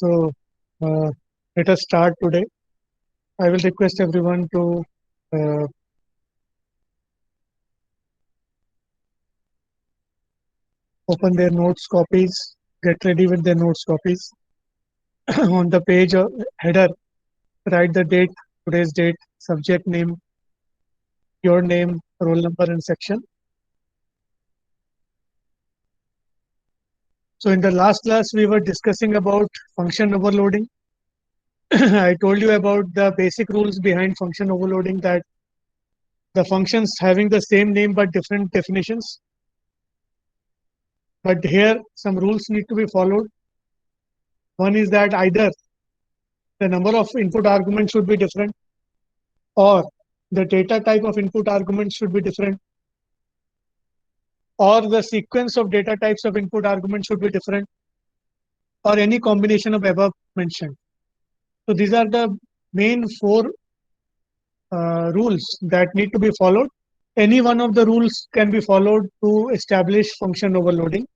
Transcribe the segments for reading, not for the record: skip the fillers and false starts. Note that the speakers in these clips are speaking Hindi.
So uh, let us start today. I will request everyone to uh, open their notes copies, get ready with their notes copies. On the page header, write the date, today's date, subject name, your name, roll number, and section. So in the last class, we were discussing about function overloading. I told you about the basic rules behind function overloading, that the functions having the same name but different definitions. But here some rules need to be followed. One is that either the number of input arguments should be different, or the data type of input arguments should be different, or the sequence of data types of input arguments should be different, or any combination of above mentioned. So these are the main four rules that need to be followed. Any one of the rules can be followed to establish function overloading.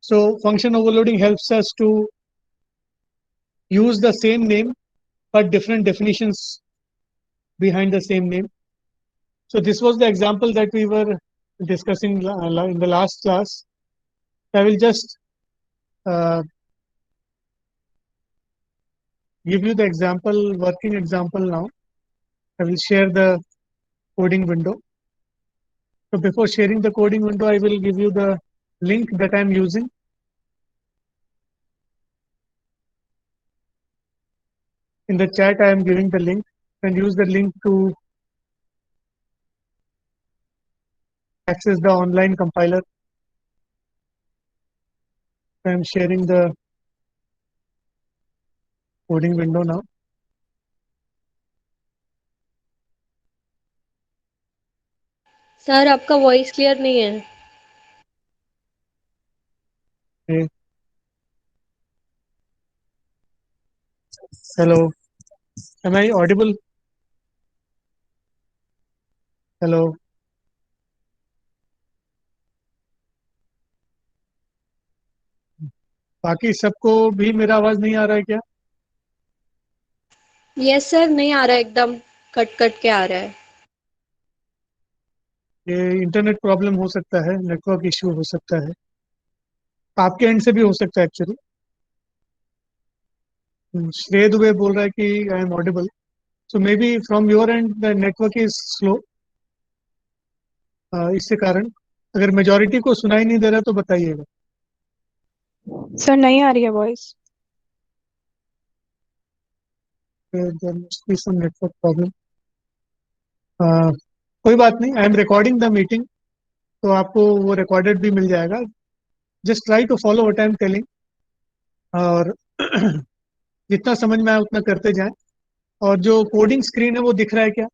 So function overloading helps us to use the same name but different definitions behind the same name. So this was the example that we were discussing in the last class. I will just uh, give you the example, working example now. I will share the coding window. So before sharing the coding window, I will give you the link that I'm using. In the chat, I am giving the link, and use the link to access the online compiler. I am sharing the coding window now. Sir आपका वॉइस क्लियर नहीं है। Okay. Hello. Am I audible? Hello. बाकी सबको भी मेरा आवाज नहीं आ रहा है क्या? यस सर, नहीं आ रहा है, एकदम कट कट के आ रहा है। ये इंटरनेट प्रॉब्लम हो सकता है, नेटवर्क इश्यू हो सकता है, आपके एंड से भी हो सकता है एक्चुअली. श्रेय दुबे बोल रहा है कि आई am Audible, so may be from your and the network is slow. इसके कारण अगर मेजोरिटी को सुनाई नहीं दे रहा तो बताइएगा. सर नहीं आ रही है voice. There must be some network problem. कोई बात नहीं, I am recording the meeting, तो आपको वो रिकॉर्डेड भी मिल जाएगा. Just try to follow what I am telling, और जितना समझ में आए उतना करते जाएं. और जो कोडिंग स्क्रीन है वो दिख रहा है क्या?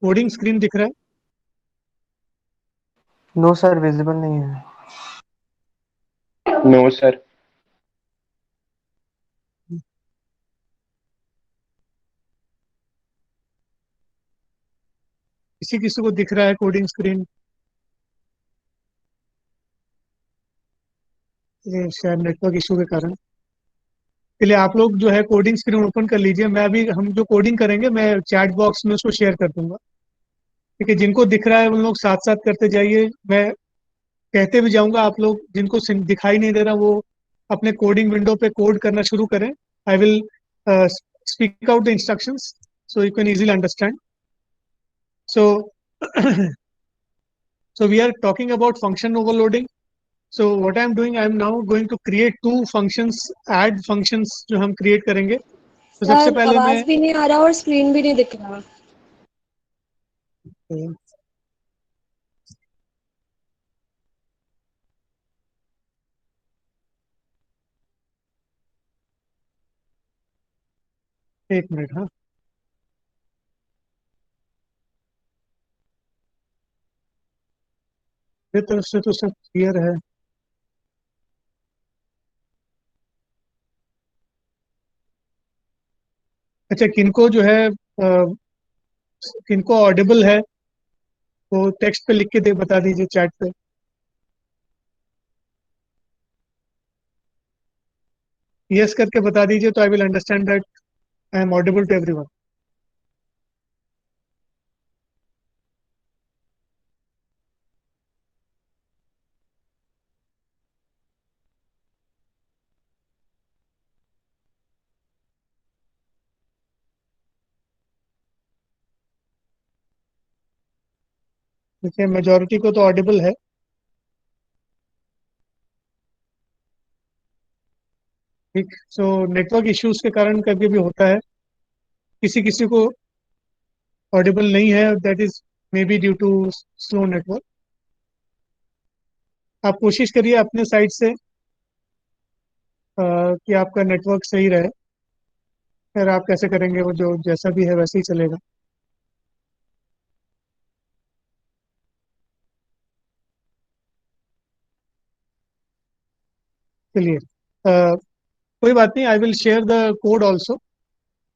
कोडिंग स्क्रीन दिख रहा है? नो सर, विजिबल नहीं है. No sir. किसी किसी को दिख रहा है कोडिंग स्क्रीन? ये शायद नेटवर्क इशू के कारण. चलिए आप लोग जो है कोडिंग स्क्रीन ओपन कर लीजिए. मैं अभी हम जो कोडिंग करेंगे मैं चैट बॉक्स में उसको शेयर कर दूंगा. ठीक है, जिनको दिख रहा है उन लोग साथ साथ करते जाइए. मैं कहते भी जाऊंगा, आप लोग जिनको दिखाई नहीं दे रहा वो अपने कोडिंग विंडो पे कोड करना शुरू करें. I will speak out the instructions so you can easily understand. So so we are talking about function overloading. So what I am doing, I am now going to create two functions, add functions जो हम create करेंगे. तो सबसे सर पहले मैं आवाज भी नहीं आ रहा और स्क्रीन भी नहीं दिख रहा। एक मिनट. हाँ, मेरी तरफ से तो सब क्लियर है. अच्छा, किनको जो है किनको ऑडिबल है वो टेक्स्ट पे लिख के दे बता दीजिए चैट पे. यस करके बता दीजिए तो I will understand that I am audible to everyone. देखिए मेजॉरिटी को तो ऑडिबल है. ठीक. सो नेटवर्क इश्यूज के कारण कभी भी होता है, किसी किसी को ऑडिबल नहीं है, that is maybe due to slow network. आप कोशिश करिए अपने साइड से कि आपका नेटवर्क सही रहे. फिर आप कैसे करेंगे वो जो जैसा भी है वैसे ही चलेगा. चलिए कोई बात नहीं, I will share the code also,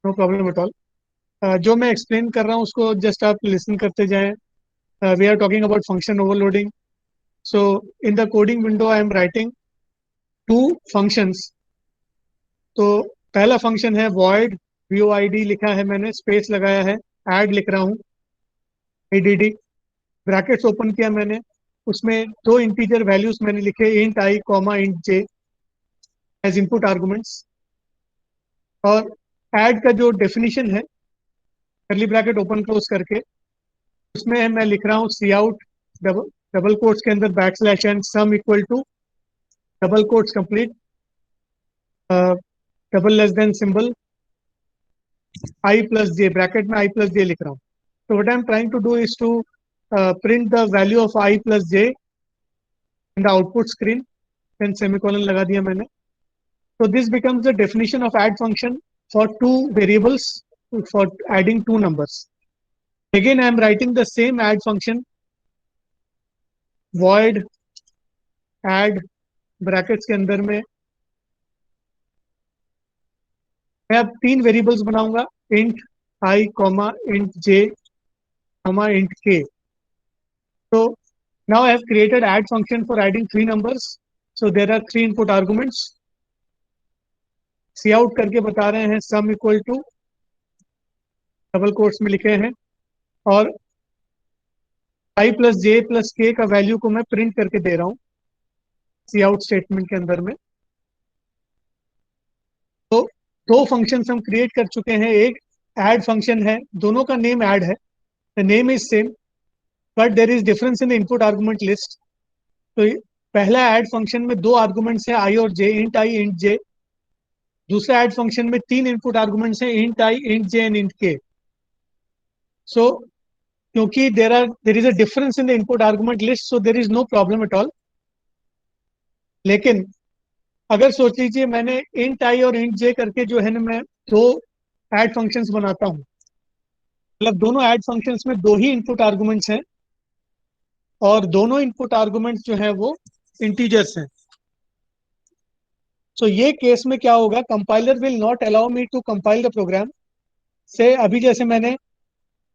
no problem at all. जो मैं एक्सप्लेन कर रहा हूँ उसको जस्ट आप लिसन करते जाएं. We are talking about function overloading. So in the coding window I am writing two functions. तो पहला फंक्शन है void, void लिखा है मैंने, स्पेस लगाया है, ऐड लिख रहा हूँ, add, ब्रैकेट्स ओपन किया मैंने, उसमें दो इंटीजर वैल्यूज मैंने लिखे int I comma int j as input arguments. और ऐड का जो डेफिनेशन है कर्ली ब्रैकेट ओपन क्लोज करके, उसमें मैं लिख रहा हूँ सी आउट डबल कोट्स के अंदर backslash and sum equal to double quotes complete double less than symbol I plus j, bracket में I plus j लिख रहा हूँ. So what I'm trying to do is to print the value of I plus j in the output screen. Then semicolon लगा दिया मैंने. So this becomes the definition of add function for two variables for adding two numbers. Again, I am writing the same add function, void add brackets के अंदर में मैं अब तीन वेरिएबल्स बनाऊंगा, int I comma int j comma int k. So now I have created add function for adding three numbers. So there are three input arguments. Cout करके बता रहे हैं sum equal to double quotes में लिखे हैं, और I प्लस जे प्लस के का वैल्यू को मैं प्रिंट करके दे रहा हूँ सी आउट स्टेटमेंट के अंदर में. तो दो फंक्शंस हम क्रिएट कर चुके हैं. एक ऐड फंक्शन है, दोनों का नेम ऐड है, the name is same but there is difference in the input argument list. तो पहला ऐड फंक्शन में दो आर्गुमेंट्स हैं आई और जे, इंट आई इंट जे. दूसरा ऐड फंक्शन में तीन इनपुट आर्गुमेंट्स हैं int i int j and int k. So क्योंकि there is a difference in the input argument list, so there is no problem at all. लेकिन अगर सोच लीजिए मैंने इंट आई और इंट जे करके जो है ना मैं दो ऐड फंक्शंस बनाता हूँ, मतलब दोनों ऐड फंक्शंस में दो ही इनपुट आर्गुमेंट्स हैं और दोनों इनपुट आर्गुमेंट्स जो है वो इंटीजर्स हैं. सो ये केस में क्या होगा, compiler will not allow me to compile the program. से अभी जैसे मैंने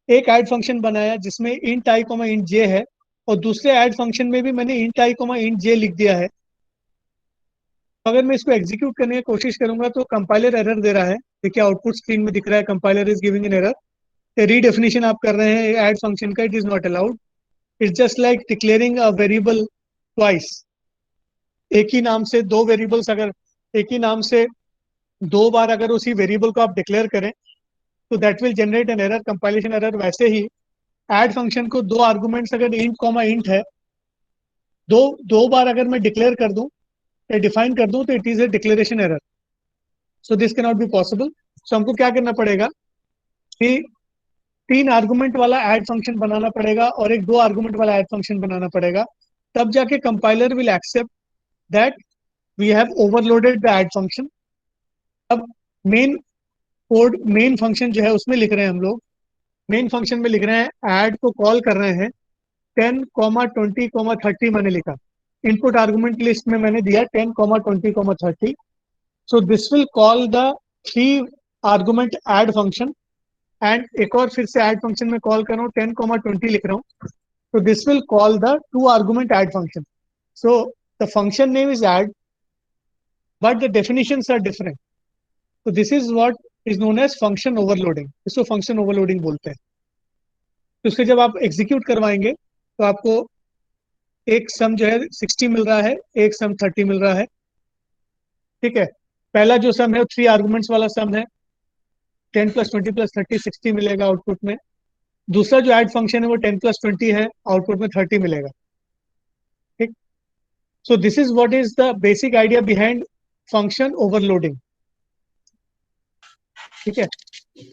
एक ऐड फंक्शन बनाया जिसमें int i comma int j है, और दूसरे ऐड फंक्शन में भी मैंने int i comma int j लिख दिया है. अगर मैं इसको एग्जीक्यूट करने की कोशिश करूंगा तो कंपाइलर एरर दे रहा है. देखिए आउटपुट स्क्रीन में दिख रहा है compiler is giving an error. Redefinition आप कर रहे हैं ऐड फंक्शन का, it is not allowed. It's just like declaring a variable twice. एक ही नाम से दो वेरिएबल्स, अगर एक ही नाम से दो बार अगर उसी वेरिएबल को आप डिक्लेयर करें तो that will generate an error, compilation error. वैसे ही ऐड फंक्शन को दो आर्गुमेंट्स अगर इंट कॉमा इंट है, दो बार अगर मैं डिक्लेयर कर दूं या डिफाइन कर दूं तो it is a declaration error. So this can not be possible. So हमको क्या करना पड़ेगा कि तीन आर्गुमेंट वाला ऐड फंक्शन बनाना पड़ेगा और एक दो आर्गुमेंट वाला ऐड फंक्शन बनाना पड़ेगा. तब जाके compiler will accept that we have overloaded the add function. अब मेन कोड, मेन फंक्शन जो है उसमें लिख रहे हैं हम लोग, मेन फंक्शन में लिख रहे हैं ऐड को कॉल कर रहे हैं 10, 20, 30 मैंने लिखा. इनपुट आर्गुमेंट लिस्ट में मैंने दिया 10, 20, 30. So this will call the three argument add function. And एक और फिर से ऐड फंक्शन में कॉल कर रहा हूँ 10, 20 लिख रहा हूँ. So this will call the two argument add function. So the function name is add. but the definitions are different. So this is what is known as function overloading. इसको function overloading बोलते हैं. तो उसके जब आप एग्जीक्यूट करवाएंगे तो आपको एक सम जो है 60 मिल रहा है, एक सम 30 मिल रहा है. ठीक है, पहला जो सम है 3 आर्गुमेंट्स वाला सम है, 10 + 20 + 30 60 मिलेगा आउटपुट में. दूसरा जो ऐड फंक्शन है वो 10 + 20 है, आउटपुट में 30 मिलेगा. ठीक, so this is what is the basic idea behind function overloading. ठीक है,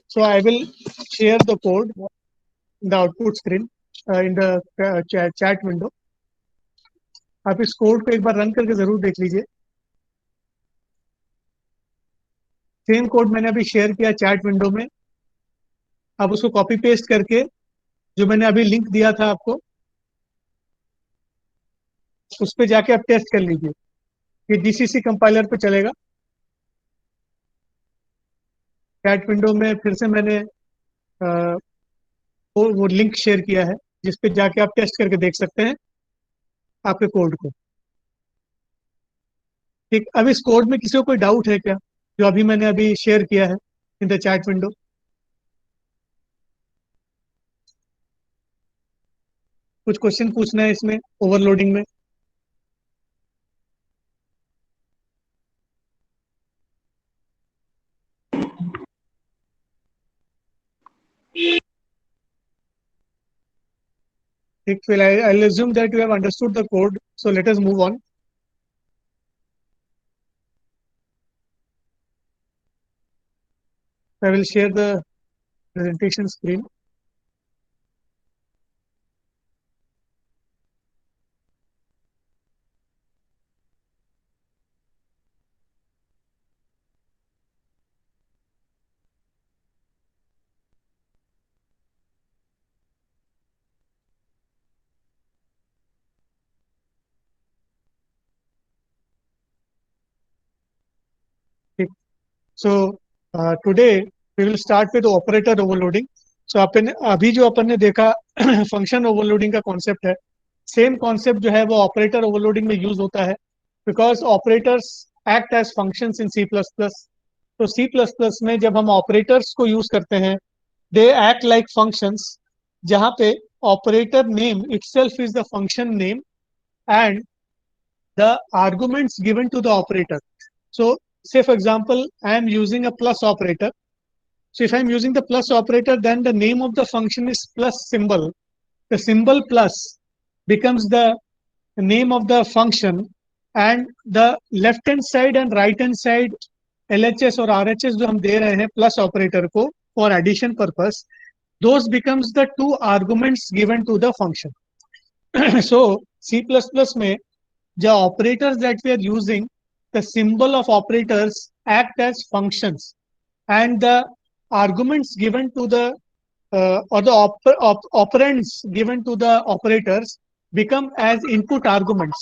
so I will share the code the output screen in the chat window. आप इस कोड को एक बार रन करके जरूर देख लीजिए. सेम कोड मैंने अभी शेयर किया चैट विंडो में. आप उसको कॉपी पेस्ट करके जो मैंने अभी लिंक दिया था आपको, उस पर जाके आप टेस्ट कर लीजिए. ये जीसीसी कंपाइलर पे चलेगा. चैट विंडो में फिर से मैंने वो लिंक शेयर किया है जिस पे जाके आप टेस्ट करके देख सकते हैं आपके कोड को. ठीक, अब इस कोड में किसी को कोई डाउट है क्या, जो अभी मैंने अभी शेयर किया है इन द चैट विंडो? कुछ क्वेश्चन पूछना है इसमें ओवरलोडिंग में? ठीक, फिर I'll assume that you have understood the code, so let us move on. I will share the presentation screen. So today we will start with operator overloading. So अपन अभी जो अपन ने देखा फंक्शन ओवरलोडिंग का कॉन्सेप्ट है, सेम कॉन्सेप्ट जो है वो ऑपरेटर ओवरलोडिंग में यूज होता है, because operators act as functions in C++. तो C++ में जब हम ऑपरेटर्स को यूज करते हैं, दे एक्ट लाइक फंक्शंस, जहाँ पे operator name itself is the function name and the arguments given to the operator. So say for example I am using a plus operator. So if I am using the plus operator, then the name of the function is plus symbol. The symbol plus becomes the name of the function, and the left hand side and right hand side LHS और RHS जो हम दे रहे हैं plus operator को for addition purpose, those becomes the 2 arguments given to the function. So C++ में the operators that we are using, the symbol of operators act as functions, and the arguments given to the or the operands given to the operators become as input arguments.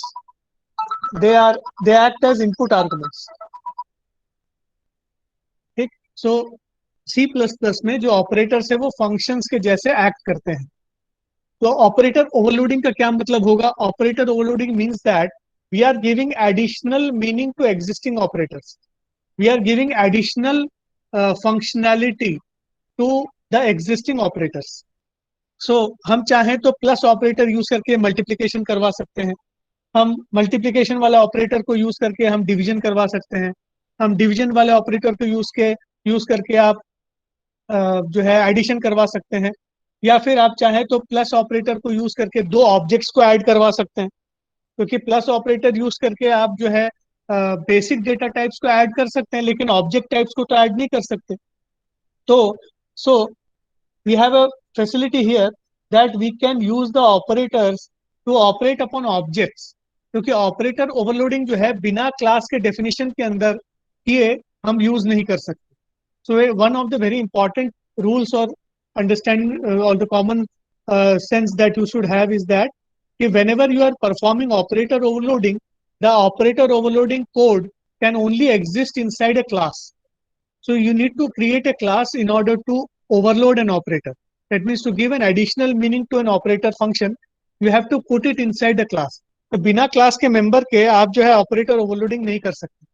They act as input arguments. ठीक, so C++ में जो operators है वो functions के जैसे act करते हैं. तो ऑपरेटर ओवरलोडिंग का क्या मतलब होगा? Operator overloading means that we are giving additional meaning to existing operators. We are giving additional functionality to the existing operators. So हम चाहें तो प्लस ऑपरेटर यूज करके मल्टीप्लिकेशन करवा सकते हैं. हम मल्टीप्लिकेशन वाला ऑपरेटर को यूज करके हम डिवीजन करवा सकते हैं. हम डिवीजन वाले ऑपरेटर को यूज करके आप जो है एडिशन करवा सकते हैं. या फिर आप चाहें तो प्लस ऑपरेटर को यूज करके 2 ऑब्जेक्ट्स को ऐड करवा सकते हैं, क्योंकि प्लस ऑपरेटर यूज करके आप जो है बेसिक डेटा टाइप्स को ऐड कर सकते हैं, लेकिन ऑब्जेक्ट टाइप्स को तो ऐड नहीं कर सकते. तो so we have a facility here that we can use the operators to operate upon objects, क्योंकि ऑपरेटर ओवरलोडिंग जो है बिना क्लास के डेफिनेशन के अंदर किए हम यूज नहीं कर सकते. So one of the very important rules और understanding or the common sense that you should have is that if whenever you are performing operator overloading, the operator overloading code can only exist inside a class. So you need to create a class in order to overload an operator. That means to give an additional meaning to an operator function, you have to put it inside the class. तो बिना क्लास के मेंबर के आप जो है ऑपरेटर ओवरलोडिंग नहीं कर सकते.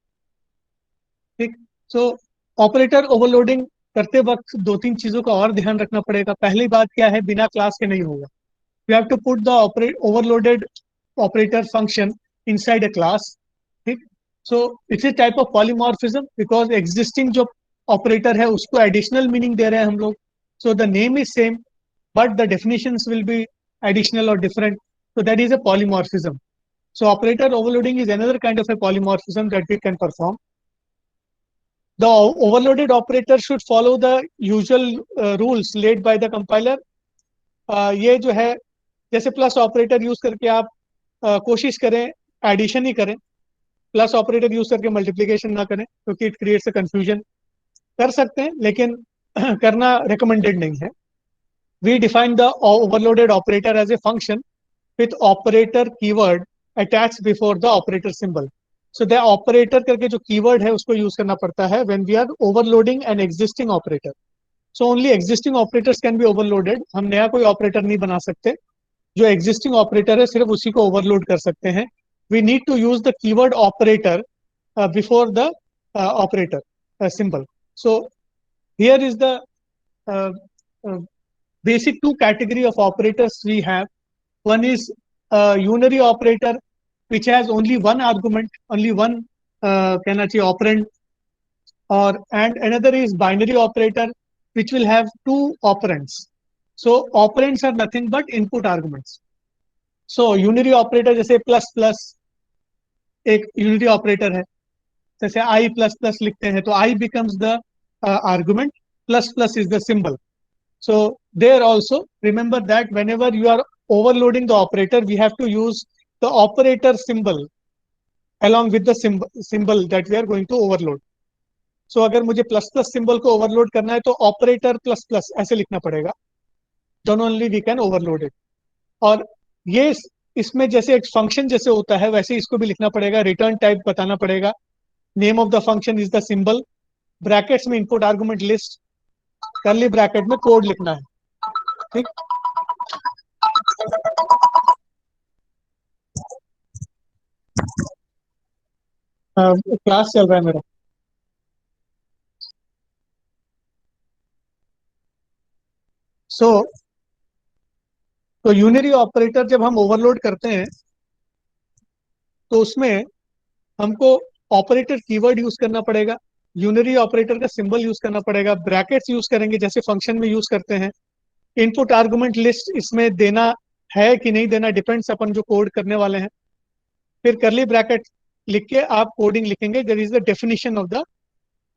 ठीक। सो ऑपरेटर ओवरलोडिंग करते वक्त दो तीन चीजों का और ध्यान रखना पड़ेगा। पहली बात क्या है, बिना क्लास के नहीं होगा। You have to put the overloaded operator function inside a class. ठीक। So it's a type of polymorphism because existing जो ऑपरेटर है उसको एडिशनल मीनिंग दे रहे हैं हम लोग। So the name is same but the definitions will be additional or different. So that is a polymorphism. So operator overloading is another kind of a polymorphism that we can perform. The overloaded operator should follow the usual rules laid by the compiler. ये जो है जैसे प्लस ऑपरेटर यूज करके आप कोशिश करें एडिशन ही करें, प्लस ऑपरेटर यूज करके मल्टीप्लिकेशन ना करें क्योंकि इट क्रिएट्स अ कंफ्यूजन। कर सकते हैं लेकिन करना रिकमेंडेड नहीं है। We define the overloaded operator as a function with operator keyword attached before the operator symbol. So the operator करके जो keyword है उसको use करना पड़ता है when we are overloading an existing operator. So only existing operators can be overloaded. हम नया कोई operator नहीं बना सकते। जो existing operator है सिर्फ उसी को overload कर सकते हैं। We need to use the keyword operator before the operator symbol. So here is the uh, uh, basic two category of operators we have. One is unary operator, which has only one argument, only one कहना चाहिए operand, and another is binary operator, which will have two operands. So operands are nothing but input arguments. So unary operator जैसे plus plus एक unary operator है, जैसे I plus plus लिखते हैं तो I becomes the argument, plus plus is the symbol. So there also remember that whenever you are overloading the operator, we have to use the operator symbol along with the symbol that we are going to overload. So अगर मुझे प्लस प्लस सिंबल को ओवरलोड करना है तो ऑपरेटर प्लस प्लस ऐसे लिखना पड़ेगा, then only we can overload it. और ये इसमें जैसे एक फंक्शन जैसे होता है वैसे इसको भी लिखना पड़ेगा, रिटर्न टाइप बताना पड़ेगा, name of the function is the symbol, brackets में input argument list, curly bracket में कोड लिखना है। ठीक। क्लास चल रहा है मेरा। तो यूनरी ऑपरेटर जब हम ओवरलोड करते हैं तो उसमें हमको ऑपरेटर कीवर्ड यूज करना पड़ेगा, यूनरी ऑपरेटर का सिंबल यूज करना पड़ेगा, ब्रैकेट्स यूज करेंगे जैसे फंक्शन में यूज करते हैं, इनपुट आर्गुमेंट लिस्ट इसमें देना है कि नहीं देना डिपेंड्स अपन जो कोड करने वाले हैं। फिर करली ब्रैकेट लिख के आप कोडिंग लिखेंगे, that is the definition of the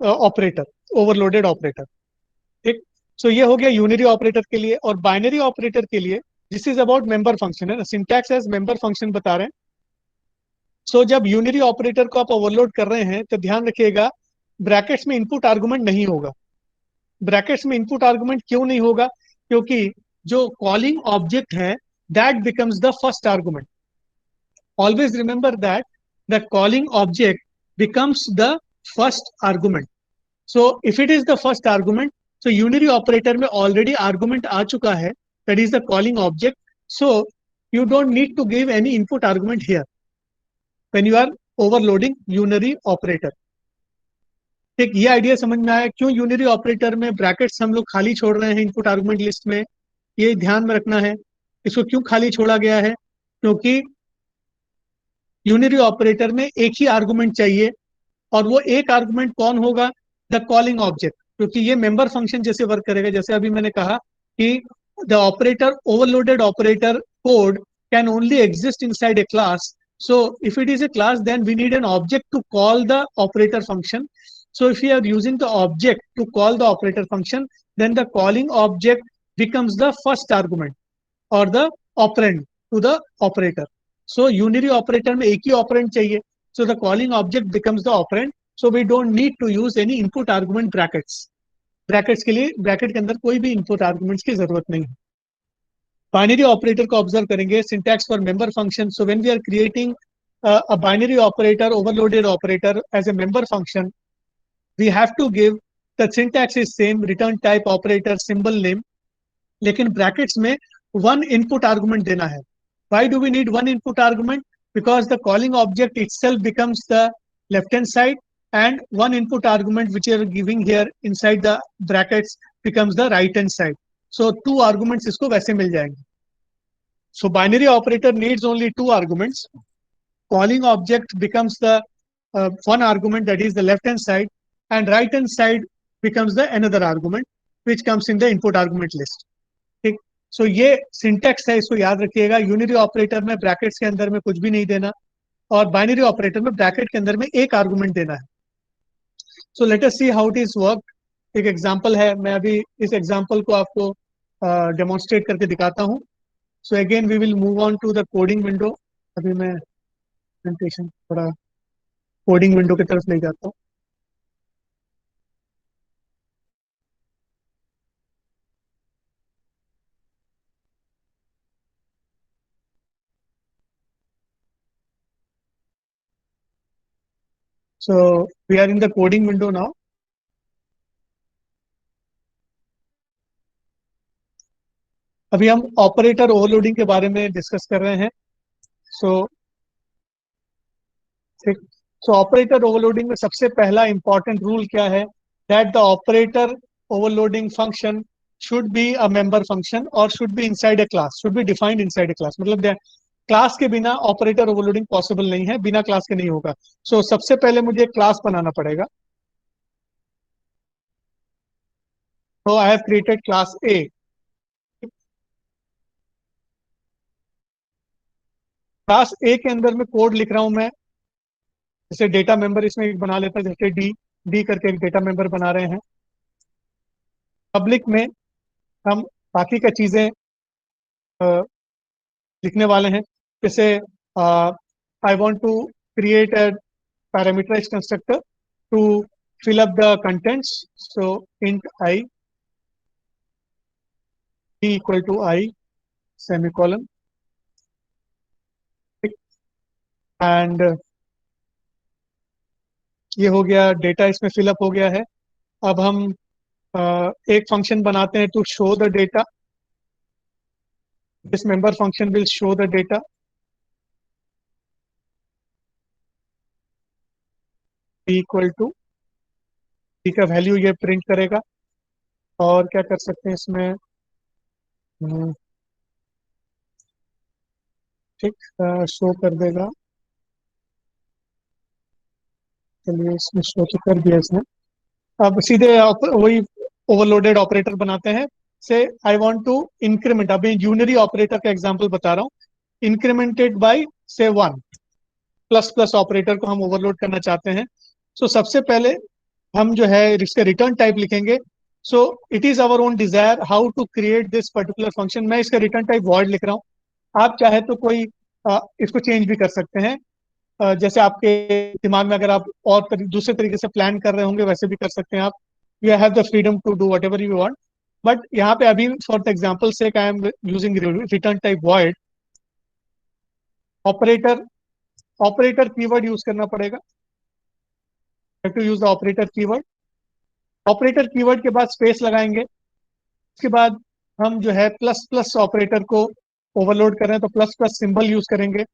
operator, overloaded operator. ठीक। सो ये हो गया यूनरी ऑपरेटर के लिए। और बाइनरी ऑपरेटर के लिए this is about member function है, सिंटैक्स एज मेंबर फंक्शन बता रहे हैं। सो जब यूनरी ऑपरेटर को आप ओवरलोड कर रहे हैं तो ध्यान रखिएगा ब्रैकेट्स में इनपुट आर्गुमेंट नहीं होगा। ब्रैकेट्स में इनपुट आर्गुमेंट क्यों नहीं होगा? क्योंकि जो कॉलिंग ऑब्जेक्ट है that becomes the first argument. Always remember that the calling object becomes the first argument. So if it is the first argument, so unary operator में ऑलरेडी आर्गुमेंट आ चुका है, that is the calling object. So you don't need to give any input argument here when you are overloading unary operator. ठीक, ये आइडिया समझ में आया क्यों यूनरी ऑपरेटर में ब्रैकेट्स हम लोग खाली छोड़ रहे हैं इनपुट आर्गुमेंट लिस्ट में? ये ध्यान में रखना है। इसको क्यों खाली छोड़ा गया है? क्योंकि यूनरी ऑपरेटर में एक ही आर्गुमेंट चाहिए, और वो एक आर्गुमेंट कौन होगा? द कॉलिंग ऑब्जेक्ट, क्योंकि ये मेंबर फंक्शन जैसे वर्क करेगा। जैसे अभी मैंने कहा कि the operator overloaded operator code can only exist inside a class. So if it is a class, then we need an object to call the operator function. So if we are using the object to call the operator function, then the calling object becomes the first argument or the operand to the operator. So unary operator में एक ही operand चाहिए. So the calling object becomes the operand. So we don't need to use any input argument brackets. Brackets के लिए bracket के अंदर कोई भी input arguments की जरूरत नहीं है. बाइनरी ऑपरेटर को ऑब्जर्व करेंगे, syntax for member function. So when we are creating a binary operator, overloaded operator as a member function, we have to give the syntax is same, return type, operator, symbol name, लेकिन ब्रैकेट्स में वन इनपुट आर्गुमेंट देना है. Why do we need one input argument? Because the calling object itself becomes the left hand side and one input argument which you are giving here inside the brackets becomes the right hand side. So two arguments इसको वैसे मिल जाएंगे. So binary operator needs only two arguments. Calling object becomes the one argument, that is the left hand side, and right hand side becomes the another argument which comes in the input argument list. ठीक. So ये syntax है, इसको याद रखिएगा. यूनिरी ऑपरेटर में ब्रैकेट्स के अंदर में कुछ भी नहीं देना और बाइनरी ऑपरेटर में ब्रैकेट के अंदर में एक आर्गुमेंट देना है. So let us see how it is work. एक एग्जांपल है, मैं अभी इस एग्जांपल को आपको डेमोन्स्ट्रेट करके दिखाता हूं. So again we will move on to the coding window. अभी मैं प्रेजेंटेशन थोड़ा कोडिंग विंडो की तरफ ले जाता हूं. So we are in the coding window now. अभी हम ऑपरेटर ओवरलोडिंग के बारे में डिस्कस कर रहे हैं. सो ऑपरेटर ओवरलोडिंग में सबसे पहला इंपॉर्टेंट रूल क्या है? That the operator overloading function should be a member function और should be inside a class, should be defined inside a class. मतलब क्लास के बिना ऑपरेटर ओवरलोडिंग पॉसिबल नहीं है, बिना क्लास के नहीं होगा. सो सबसे पहले मुझे क्लास बनाना पड़ेगा. तो I have created class A. Class ए के अंदर में कोड लिख रहा हूं मैं. जैसे डेटा मेंबर इसमें एक बना लेता है, जैसे डी डी करके एक डेटा मेंबर बना रहे हैं. पब्लिक में हम बाकी का चीजें लिखने वाले हैं. जैसे I want to create a parameterized constructor to fill up the contents. So int I b equal to I semicolon. And ये हो गया, डेटा इसमें फिलअप हो गया है. अब हम एक फंक्शन बनाते हैं to show the data. This member function will show the data. Equal to d का वैल्यू ये प्रिंट करेगा. और क्या कर सकते हैं इसमें? ठीक, शो कर देगा. चलिए इसमें शो तो कर दिया इसने. अब सीधे वही ओवरलोडेड ऑपरेटर बनाते हैं. से आई वांट टू इंक्रीमेंट, अभी यूनरी ऑपरेटर का एग्जांपल बता रहा हूँ. इंक्रीमेंटेड बाय से 1 प्लस प्लस ऑपरेटर को हम ओवरलोड करना चाहते हैं. सो सबसे पहले हम जो है इसका रिटर्न टाइप लिखेंगे. So it is our own desire how to create this particular function. मैं इसका रिटर्न टाइप वॉइड लिख रहा हूँ. आप चाहे तो कोई इसको चेंज भी कर सकते हैं. जैसे आपके दिमाग में अगर आप और दूसरे तरीके से प्लान कर रहे होंगे वैसे भी कर सकते हैं आप. You have the freedom to do whatever you want. But यहाँ पे अभी फॉर द एग्जांपल से I am using return type void. Operator keyword use करना पड़ेगा. To use the operator keyword. Operator keyword के बाद स्पेस लगाएंगे. उसके बाद हम जो है प्लस प्लस ऑपरेटर को ओवरलोड कर रहे हैं तो प्लस प्लस सिंबल यूज करेंगे.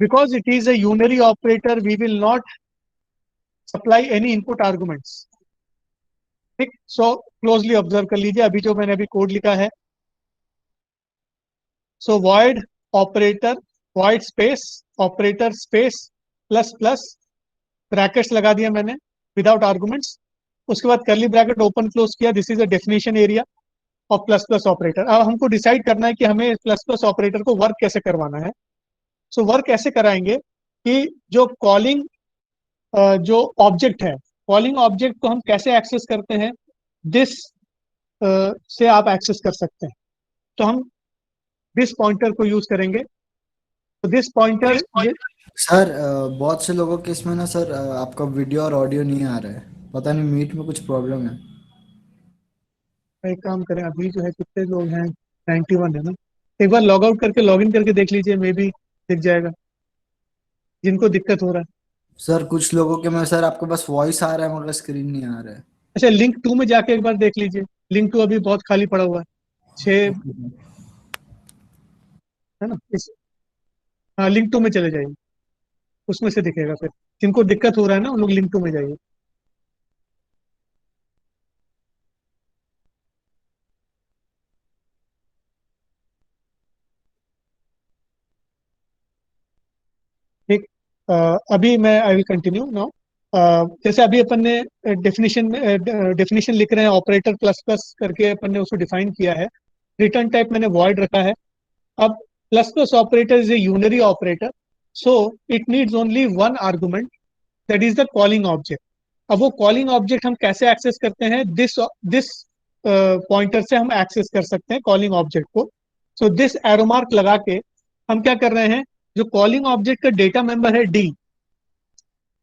Because it is a unary operator, we will not supply any input arguments. ठीक, so closely observe कर लीजिए अभी जो मैंने अभी कोड लिखा है. So void operator, void space operator space plus plus brackets लगा दिया मैंने विदाउट आर्गुमेंट्स. उसके बाद कर्ली ब्रैकेट ओपन क्लोज किया. This is a definition area of plus plus operator. अब हमको डिसाइड करना है कि हमें प्लस प्लस ऑपरेटर को वर्क कैसे करवाना है. सो वर्क ऐसे कराएंगे कि जो कॉलिंग जो ऑब्जेक्ट है, कॉलिंग ऑब्जेक्ट को हम कैसे एक्सेस करते हैं, दिस से आप एक्सेस कर सकते हैं. तो हम दिस पॉइंटर को यूज करेंगे. तो दिस पॉइंटर सर बहुत से लोगों के इसमें ना सर आपका वीडियो और ऑडियो नहीं आ रहा है. पता नहीं मीट में कुछ प्रॉब्लम है. एक काम करें, अभी जो है कितने लोग हैं, 91 है ना. एक बार लॉग आउट करके लॉग इन करके देख लीजिए, मे बी दिख जाएगा जिनको दिक्कत हो रहा है. सर कुछ लोगों के में सर आपको बस वॉइस आ रहा है मगर स्क्रीन नहीं आ रहा है. अच्छा, लिंक 2 में जाके एक बार देख लीजिए. लिंक 2 अभी बहुत खाली पड़ा हुआ है. 6 है ना. हाँ, लिंक 2 में चले जाइए, उसमें से दिखेगा फिर. जिनको दिक्कत हो रहा है ना उन लोग लिंक टू में जाइए। ठीक, अभी मैं आई विल कंटिन्यू नाउ। जैसे अभी अपन ने डेफिनेशन लिख रहे हैं, ऑपरेटर प्लस प्लस करके अपन ने उसको डिफाइन किया है। रिटर्न टाइप मैंने वॉइड रखा है। अब plus plus operator is a unary operator, so it needs only one argument, that is the calling object. अब वो कॉलिंग ऑब्जेक्ट हम कैसे एक्सेस करते हैं? दिस पॉइंटर से हम एक्सेस कर सकते हैं कॉलिंग ऑब्जेक्ट को। सो दिस एरो मार्क लगा के हम क्या कर रहे हैं, जो कॉलिंग ऑब्जेक्ट का डेटा मेंबर है डी,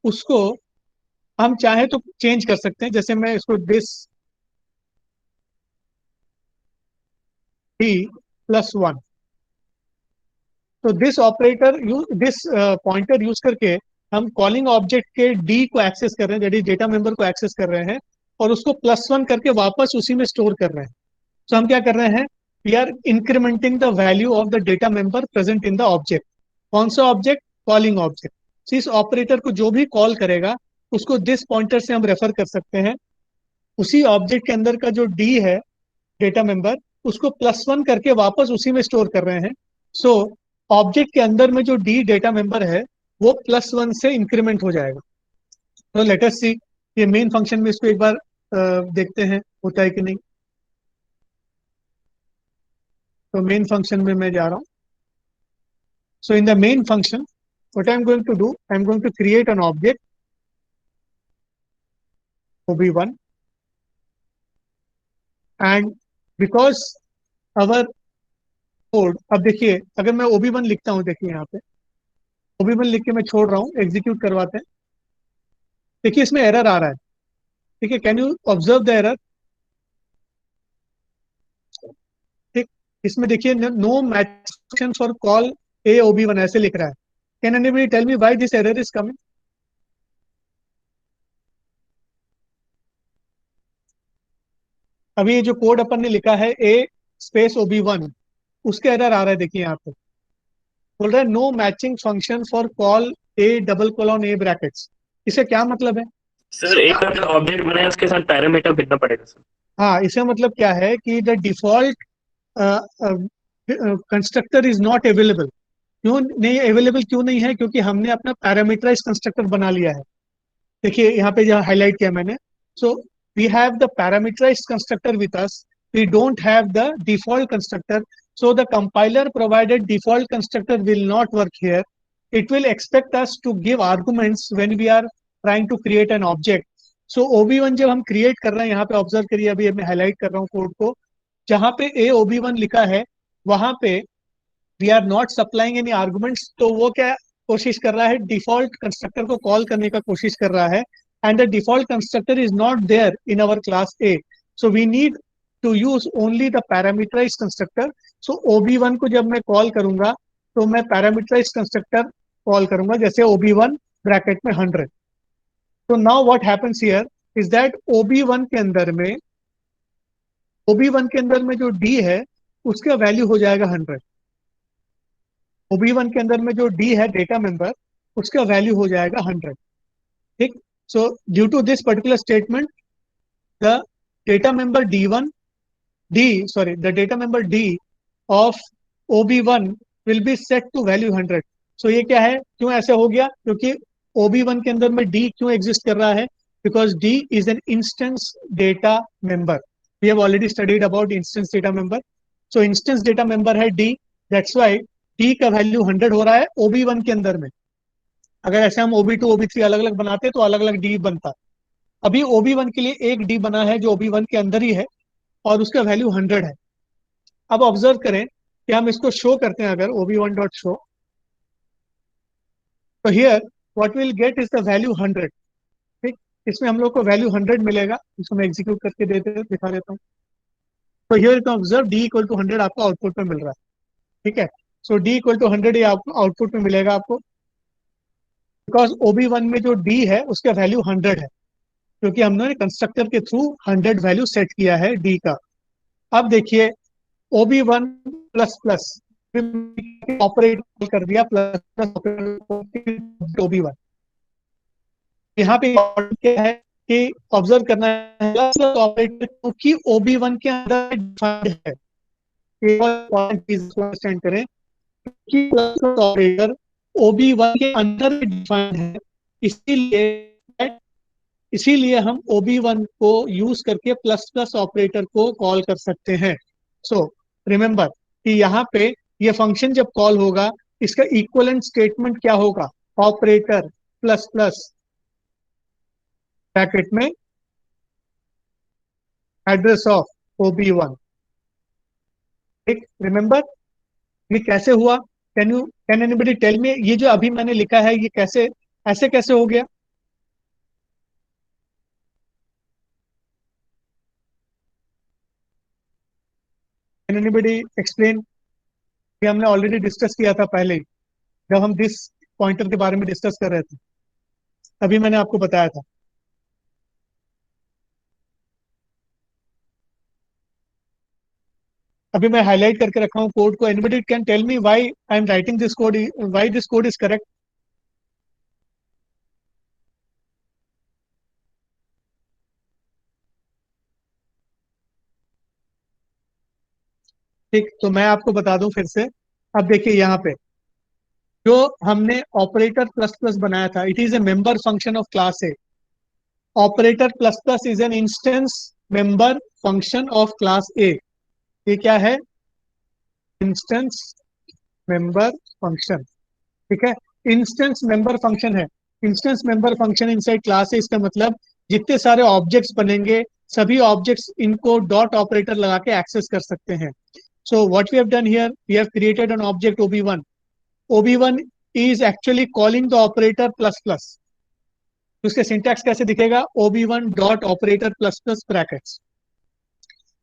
उसको हम चाहे तो चेंज कर सकते हैं। जैसे मैं इसको दिस डी प्लस वन, तो this operator this pointer use करके हम कॉलिंग ऑब्जेक्ट के डी को एक्सेस कर रहे हैं, दैट इज डेटा मेंबर को एक्सेस कर रहे हैं, और उसको प्लस वन करके वापस उसी में स्टोर कर रहे हैं। तो हम क्या कर रहे हैं, we are incrementing the value of the data member present in the object. कौन सा ऑब्जेक्ट? Calling object. तो इस ऑपरेटर को जो भी कॉल करेगा उसको दिस पॉइंटर से हम रेफर कर सकते हैं। उसी ऑब्जेक्ट के अंदर का जो डी है डेटा मेंबर, उसको प्लस वन करके वापस उसी में स्टोर कर रहे हैं। सो ऑब्जेक्ट के अंदर में जो डी डेटा मेंबर है वो प्लस वन से इंक्रीमेंट हो जाएगा। तो लेट अस सी, ये मेन फंक्शन में इसको एक बार देखते हैं होता है कि नहीं। तो मेन फंक्शन में मैं जा रहा हूँ। So in the main function what I'm going to do, I'm going to create an object ob1, and because our code, अब देखिए अगर मैं ob1 लिखता हूँ, देखिए यहाँ पे ob1 लिख के मैं छोड़ रहा हूँ, एग्जीक्यूट करवाते हैं। देखिए इसमें एरर आ रहा है, ठीक है, can you observe the error? ठीक, इसमें देखिए no match for call a ob1 ऐसे लिख रहा है। Can anybody tell me why this error is coming? अभी ये जो कोड अपन ने लिखा है ए स्पेस ob1, उसके एरर आ रहा है। देखिए यहाँ पे बोल रहा है no matching function for call a double colon a brackets. इसे क्या मतलब है? सर एक बार ऑब्जेक्ट बनाए उसके साथ पैरामीटर भेजना पड़ेगा सर। हाँ, इसे मतलब क्या है कि the default constructor is not available. क्यों नहीं अवेलेबल? क्यों नहीं है? क्योंकि हमने अपना पैरामीटराइज कंस्ट्रक्टर बना लिया है। देखिए यहाँ पे जो हाईलाइट किया मैंने, so we have the parameterize constructor with us, we don't have the default constructor. So the compiler provided default constructor will not work here. It will expect us to give arguments when we are trying to create an object. So ob1 जब हम create कर रहे हैं, यहाँ पे ऑब्जर्व करिए, अभी मैं हाईलाइट कर रहा हूँ कोड को, जहाँ पे a ob1 लिखा है वहां पे we are not supplying any arguments। तो वो क्या कोशिश कर रहा है? डिफॉल्ट कंस्ट्रक्टर को कॉल करने का कोशिश कर रहा है, and the default constructor is not there in our class a। So we need to use only the parameterized constructor। So ob1 को जब मैं कॉल करूंगा तो मैं पैरामीटराइज कंस्ट्रक्टर कॉल करूंगा, जैसे ob1 ब्रैकेट में 100। तो now what happens here is that ob1 के अंदर में जो d है उसका वैल्यू हो जाएगा 100। ob1 के अंदर में जो d है डेटा मेंबर, उसका वैल्यू हो जाएगा 100। ठीक, so due to this particular statement the data member the data member d of ob1 will be set to value 100। so ये क्या है, क्यों ऐसे हो गया? क्योंकि ob1 के अंदर में d क्यों एग्जिस्ट कर रहा है? because d is an instance data member। we have already studied about instance data member। so instance data member है d, that's why d का वैल्यू 100 हो रहा है ob1 के अंदर में। अगर ऐसे हम ob2 ob3 अलग अलग बनाते तो अलग अलग d बनता। अभी ob1 के लिए एक d बना है जो ob1 के अंदर ही है और उसका वैल्यू 100 है। अब ऑब्जर्व करें कि हम इसको शो करते हैं, अगर ob1 डॉट शो, तो here what will get is the value 100। ठीक, इसमें हम लोग को वैल्यू 100 मिलेगा। इसको मैं एग्जीक्यूट करके दिखा देता हूँ। तो here you can observe d equal to 100 आपको आउटपुट में मिल रहा है। ठीक है, सो d इक्वल टू 100 ये आपको आउटपुट में मिलेगा आपको, बिकॉज ob1 में जो d है उसका वैल्यू 100 है, क्योंकि हमने कंस्ट्रक्टर के थ्रू 100 वैल्यू सेट किया है d का। अब देखिए ob1 प्लस प्लस ऑपरेट कर दिया, प्लस प्लस ob1। यहाँ पे important क्या है कि ऑब्जर्व करना है ऑपरेटर की OB1 के अंदर डिफाइंड है। इंपॉर्टेंट चीज को अंडरस्टैंड करें कि ऑपरेटर OB1 के अंदर डिफाइंड है, इसीलिए हम OB1 को यूज करके प्लस प्लस ऑपरेटर को कॉल कर सकते हैं। सो रिमेंबर कि यहाँ पे ये फंक्शन जब कॉल होगा इसका इक्विवेलेंट स्टेटमेंट क्या होगा, ऑपरेटर प्लस प्लस ब्रैकेट में एड्रेस ऑफ OB1। ठीक, रिमेंबर ये कैसे हुआ? कैन एनीबडी टेल मी, ये जो अभी मैंने लिखा है ये कैसे ऐसे कैसे हो गया? Can anybody explain? ये हमने ऑलरेडी डिस्कस किया था पहले ही, जब हम दिस पॉइंटर के बारे में डिस्कस कर रहे थे, अभी मैंने आपको बताया था। अभी मैं हाईलाइट करके रखा हूँ कोड को। Anybody can tell me why I am writing this code, why this code is correct? ठीक, तो मैं आपको बता दूं फिर से। अब देखिए यहाँ पे जो हमने ऑपरेटर प्लस प्लस बनाया था, it is A member function of class A. Operator plus plus is an instance member function of class ए। ये क्या है? Instance member function. ठीक है, इंस्टेंस मेंबर फंक्शन है। Instance member function inside class है, इसका मतलब जितने सारे ऑब्जेक्ट्स बनेंगे सभी ऑब्जेक्ट्स इनको डॉट ऑपरेटर लगा के एक्सेस कर सकते हैं। So what we have done here, we have created an object OB1. OB1 is actually calling the operator plus plus. उसके सिंटैक्स कैसे दिखेगा? OB1 dot operator plus plus brackets.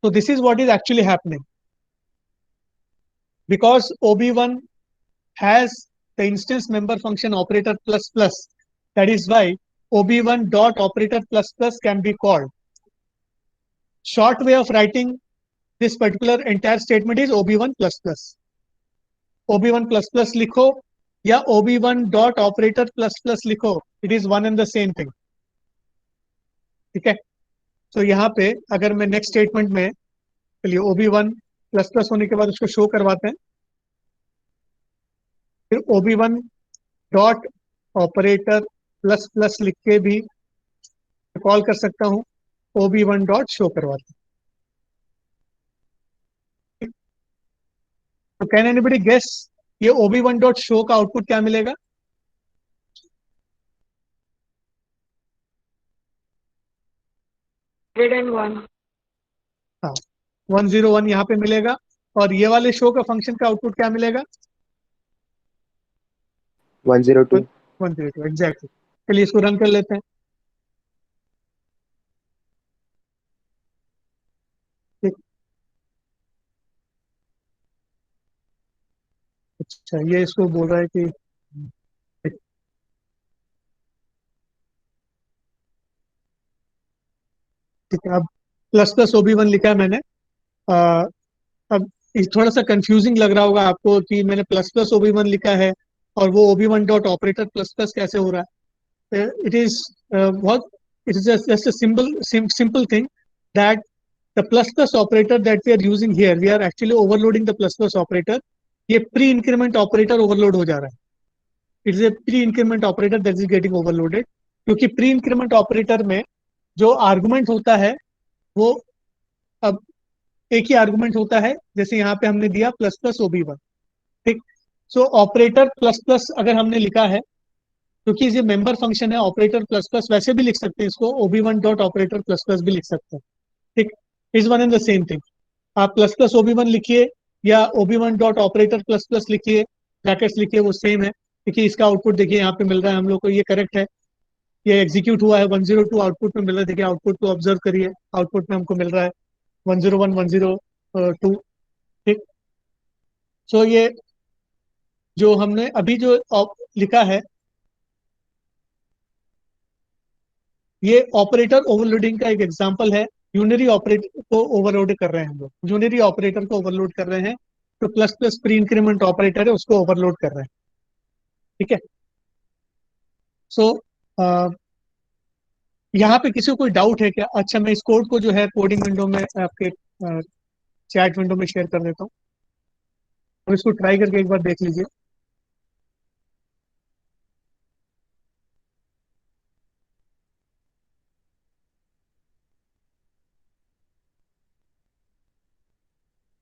So this is what is actually happening. Because OB1 has the instance member function operator plus plus, that is why OB1 dot operator plus plus can be called. Short way of writing this particular entire statement is OB1 plus plus. OB1 plus plus लिखो या OB1 dot operator plus plus लिखो, it is one and the same thing. ठीक है, तो यहाँ पे अगर मैं नेक्स्ट स्टेटमेंट में, चलिए OB1 प्लस प्लस होने के बाद उसको शो करवाते हैं, फिर OB1 dot operator plus plus लिख के भी कॉल कर सकता हूँ, OB1 डॉट शो करवाते हैं। तो कैन एनीबडी गेस ये OB1 डॉट शो का आउटपुट क्या मिलेगा? हाँ, 101 यहाँ पे मिलेगा। और ये वाले शो का फंक्शन का आउटपुट क्या मिलेगा? 102। 102 एग्जैक्टली। चलिए इसको रन कर लेते हैं। ठीक, अच्छा ये इसको बोल रहा है कि ठीक है, अब प्लस प्लस OB1 लिखा है मैंने। अब थोड़ा सा कंफ्यूजिंग लग रहा होगा आपको कि मैंने प्लस प्लस OB1 लिखा है और वो OB1 dot operator plus plus कैसे हो रहा है? इट इज बहुत, it is just a simple thing that the plus plus operator that we are using here, we are actually overloading the plus plus operator. ये प्री इंक्रीमेंट ऑपरेटर ओवरलोड हो जा रहा है। It is A pre increment operator that is getting overloaded, क्योंकि प्री इंक्रीमेंट ऑपरेटर में जो आर्गुमेंट होता है वो अब एक ही आर्गुमेंट होता है, जैसे यहाँ पे हमने दिया प्लस प्लस OB1। ठीक, सो ऑपरेटर प्लस प्लस अगर हमने लिखा है, क्योंकि ये मेंबर फंक्शन है, ऑपरेटर प्लस प्लस वैसे भी लिख सकते हैं इसको, OB1 dot operator plus plus भी लिख सकते हैं। ठीक, is one and the same thing. आप प्लस प्लस OB1 लिखिए या OB1 dot operator plus plus लिखिए, ब्रैकेट्स लिखिए, वो सेम है। देखिए इसका आउटपुट देखिए यहाँ पे मिल रहा है हम लोग को, ये करेक्ट है, ये एग्जीक्यूट हुआ है। 102 आउटपुट में मिल रहा है। देखिए आउटपुट को ऑब्जर्व करिए, आउटपुट में हमको मिल रहा है 101 102। ठीक, सो ये जो हमने अभी जो लिखा है, ये ऑपरेटर ओवरलोडिंग का एक एग्जांपल है। यूनरी ऑपरेटर को ओवरलोड कर रहे हैं हम लोग, यूनरी ऑपरेटर को ओवरलोड कर रहे हैं, तो plus plus pre increment operator है उसको ओवरलोड कर रहे हैं। ठीक है, सो यहाँ पे किसी को कोई डाउट है क्या? अच्छा, मैं इस कोड को जो है कोडिंग विंडो में आपके चैट विंडो में शेयर कर देता हूँ, और इसको ट्राई करके एक बार देख लीजिए।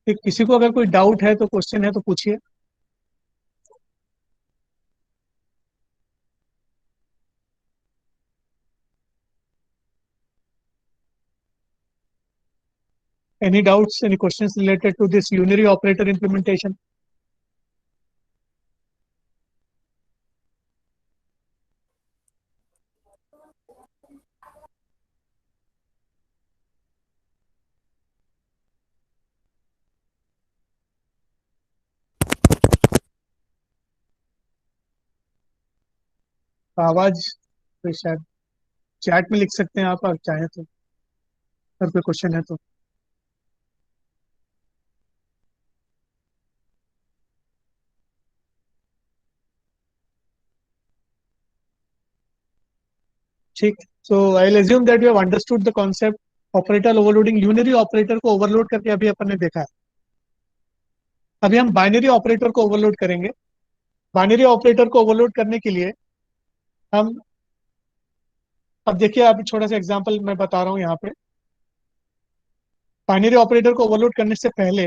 कि किसी को अगर कोई डाउट है तो क्वेश्चन है तो पूछिए। Any doubts, any questions related to this unary operator implementation? आवाज तो शायद चैट में लिख सकते हैं आप, अगर चाहें तो, अगर कोई क्वेश्चन है तो। ठीक, so I assume that you have understood the concept operator overloading. Unary operator को ओवरलोड करके अभी अपन ने देखा है। अभी हम बाइनरी ऑपरेटर को ओवरलोड करेंगे। बाइनरी ऑपरेटर को ओवरलोड करने के लिए हम, अब देखिए, अभी छोटा सा एग्जांपल मैं बता रहा हूँ यहाँ पे। बाइनरी ऑपरेटर को ओवरलोड करने से पहले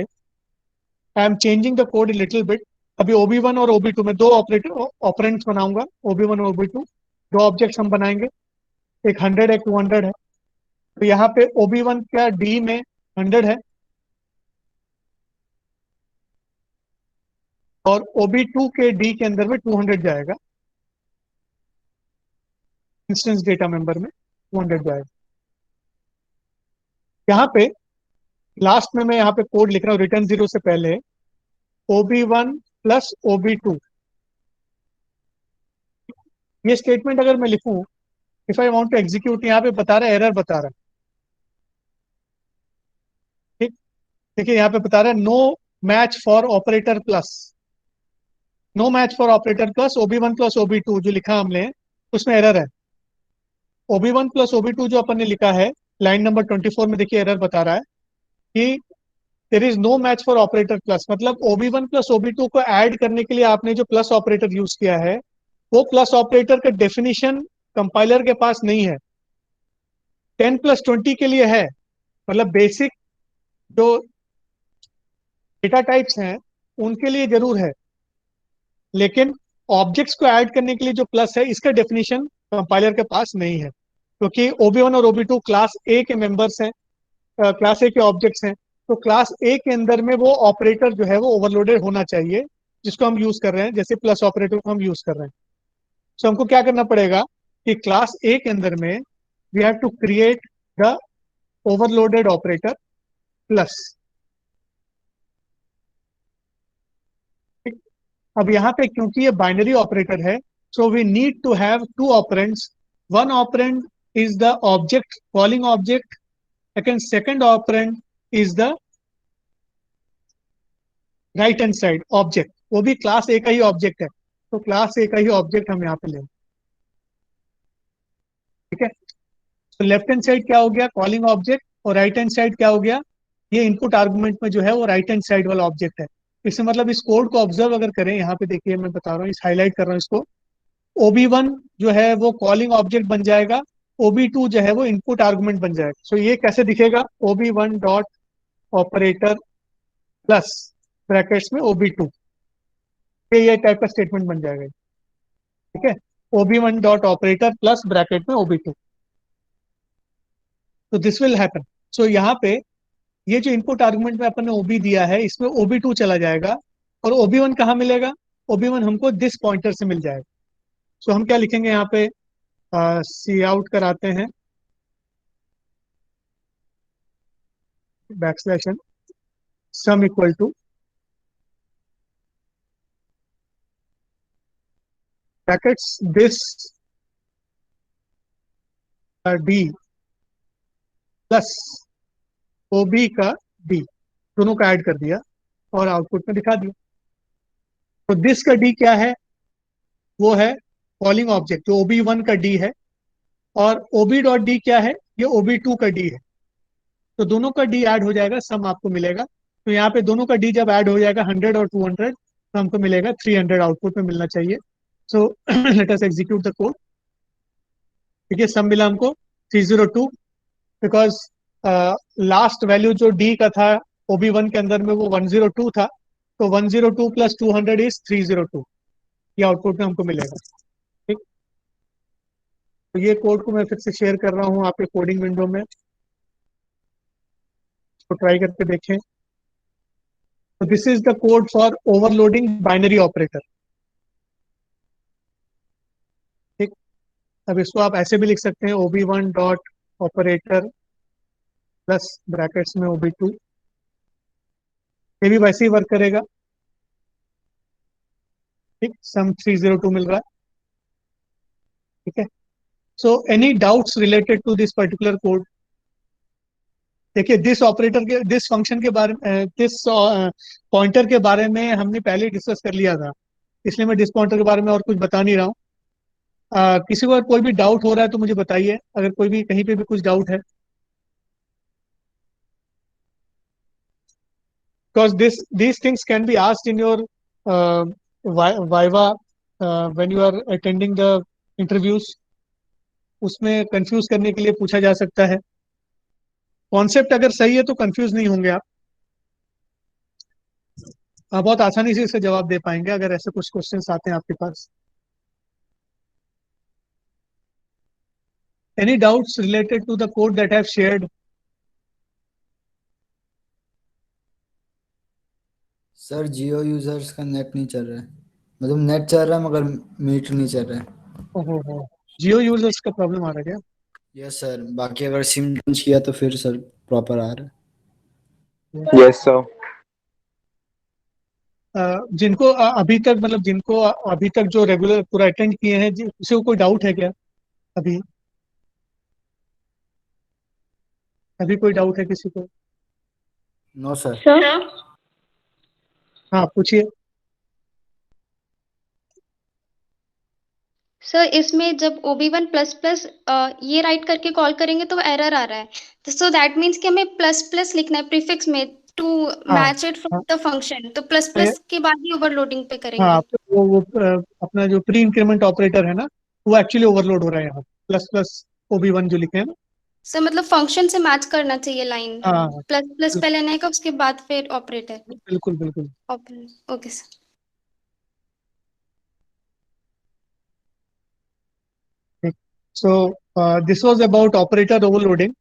I am changing the code little bit. अभी OB1 और OB2 में दो ऑपरेटर ऑपरेंड्स बनाऊंगा, OB1 और OB2 दो ऑब्जेक्ट्स हम बनाएंगे, एक 100 एक 200 है। तो यहाँ पे OB1 का D में 100 है और OB2 के D के अंदर में 200 जाएगा, इंस्टेंस डेटा मेंबर में 200 जाएगा। यहाँ पे लास्ट में मैं यहाँ पे कोड लिख रहा हूँ रिटर्न 0 से पहले OB1 प्लस OB2। ये स्टेटमेंट अगर मैं लिखूं, if I want to execute, यहाँ पे बता रहा है एरर बता रहा है। ठीक, देखिए यहाँ पे बता रहा है no match for operator plus, no match for operator plus OB1 plus OB2 जो लिखा हमने उसमें एरर है। OB1 प्लस OB2 जो अपन ने लिखा है लाइन नंबर 24 में, देखिए एरर बता रहा है कि there is no match for operator plus. मतलब OB1 प्लस OB2 को ऐड करने के लिए आपने जो प्लस ऑपरेटर यूज किया है, वो प्लस ऑपरेटर का डेफिनेशन कंपाइलर के पास नहीं है। 10 प्लस 20 के लिए है, मतलब बेसिक जो डेटा टाइप्स हैं उनके लिए जरूर है, लेकिन ऑब्जेक्ट्स को ऐड करने के लिए जो प्लस है इसका डेफिनेशन कंपाइलर के पास नहीं है, क्योंकि OB1 और OB2 क्लास ए के मेंबर्स हैं, क्लास ए के ऑब्जेक्ट्स हैं। तो क्लास ए के अंदर में वो ऑपरेटर जो है वो ओवरलोडेड होना चाहिए जिसको हम यूज कर रहे हैं, जैसे प्लस ऑपरेटर को हम यूज कर रहे हैं। तो हमको क्या करना पड़ेगा कि क्लास ए के अंदर में we have to create the overloaded operator plus. अब यहाँ पे क्योंकि ये बाइनरी ऑपरेटर है, so we need to have two operands. One operand is the object calling object, second operand is the right hand side object, वो भी क्लास ए का ही ऑब्जेक्ट है। तो क्लास ए का ही ऑब्जेक्ट हम यहाँ पे लेंगे। ठीक है, तो लेफ्ट हैंड साइड क्या हो गया, कॉलिंग ऑब्जेक्ट, और राइट हैंड साइड क्या हो गया, ये इनपुट आर्गुमेंट में जो है वो राइट हैंड साइड वाला ऑब्जेक्ट है। इससे मतलब इस कोड को ऑब्जर्व अगर करें, यहाँ पे देखिए मैं बता रहा हूँ, इस हाईलाइट कर रहा हूँ इसको। OB1 जो है वो कॉलिंग ऑब्जेक्ट बन जाएगा, OB2 जो है वो इनपुट आर्गुमेंट बन जाएगा। सो ये कैसे दिखेगा, OB1 dot operator plus brackets में OB2, ये टाइप का स्टेटमेंट बन जाएगा। ठीक है, OB1 dot operator plus bracket में OB2। तो दिस विल हैपन। सो यहाँ पे ये जो इनपुट आर्गुमेंट में अपन ने OB दिया है, इसमें OB2 चला जाएगा, और OB1 कहाँ मिलेगा, OB1 हमको दिस पॉइंटर से मिल जाएगा। सो हम क्या लिखेंगे यहाँ पे, सी आउट कराते हैं backslash n sum equal to brackets this d plus OB का D, दोनों का ऐड कर दिया और आउटपुट में दिखा दिया। तो दिस का D क्या है, वो है कॉलिंग ऑब्जेक्ट, जो OB1 का D है और ओबी डॉट डी क्या है, ये OB2 का डी है, तो दोनों का डी ऐड हो जाएगा, सम आपको मिलेगा। तो यहाँ पे दोनों का डी जब ऐड हो जाएगा 100 और 200, तो हमको मिलेगा 300 आउटपुट में मिलना चाहिए। So let us execute the code. ठीक है, सम मिला हमको 302, बिकॉज लास्ट वैल्यू जो डी का था OB1 के अंदर में वो 102 था, तो 102 प्लस 200 इज 302, ये आउटपुट में हमको मिलेगा। ठीक, तो ये कोड को मैं फिर से शेयर कर रहा हूँ आपके कोडिंग विंडो में, इसको ट्राई करके देखें। तो this is the code for overloading binary operator. ठीक, अब इसको आप ऐसे भी लिख सकते हैं, OB1 dot operator plus brackets में OB2, ये भी वैसे ही वर्क करेगा। ठीक, सम 302 मिल रहा है। ठीक है, so any doubts related to this particular code? देखिए, दिस ऑपरेटर के, दिस फंक्शन के बारे में, दिस पॉइंटर के बारे में हमने पहले डिस्कस कर लिया था, इसलिए मैं दिस पॉइंटर के बारे में और कुछ बता नहीं रहा हूँ। किसी को अगर कोई भी डाउट हो रहा है तो मुझे बताइए, अगर कोई भी कहीं पे भी कुछ डाउट है, because these things can be asked in your viva when you are attending the interviews, उसमें कंफ्यूज करने के लिए पूछा जा सकता है। कॉन्सेप्ट अगर सही है तो कंफ्यूज नहीं होंगे आप बहुत आसानी से इसका जवाब दे पाएंगे अगर ऐसे कुछ क्वेश्चंस आते हैं आपके पास। Any doubts related to the code that I have shared? Sir Jio users का नेट नहीं चल रहा है, मतलब नेट चल रहा है मगर मीट नहीं चल रहा है। ओहो, जियो यूजर्स का प्रॉब्लम आ रहा है क्या? यस सर, बाकी अगर सिम चेंज किया तो फिर सर प्रॉपर आ रहा है। Yes sir. जिनको अभी तक, मतलब जिनको अभी तक जो रेगुलर पूरा अटेंड किए हैं, किसी को कोई डाउट है क्या अभी? अभी कोई डाउट है किसी को? No sir. सर हाँ, पूछिए। सर इसमें जब OB1 प्लस प्लस ये राइट करके कॉल करेंगे तो एरर आ रहा है, सो दैट मीन्स कि हमें प्लस प्लस लिखना है प्रीफिक्स में टू हाँ मैच इट फ्रॉम हाँ द फंक्शन, तो प्लस ये- प्लस के बाद ही ओवरलोडिंग पे हाँ, करेंगे। तो वो अपना जो प्री इंक्रीमेंट ऑपरेटर है ना, वो एक्चुअली ओवरलोड हो रहा है यहाँ, प्लस प्लस OB1 जो लिखे हैं ना। सर मतलब फंक्शन से मैच करना चाहिए लाइन, हाँ हाँ, प्लस प्लस पहले नहीं का उसके बाद फिर ऑपरेटर। बिल्कुल बिल्कुल। Okay sir. So this was about operator overloading.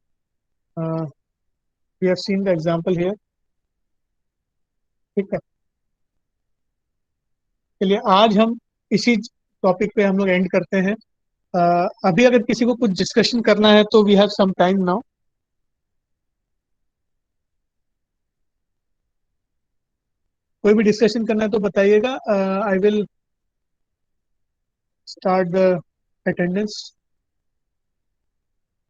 We have seen the example here. ठीक है, चलिए आज हम इसी टॉपिक पे हम लोग एंड करते हैं। अभी अगर किसी को कुछ डिस्कशन करना है तो we have some time now. कोई भी डिस्कशन करना है तो बताइएगा। I will start the attendance.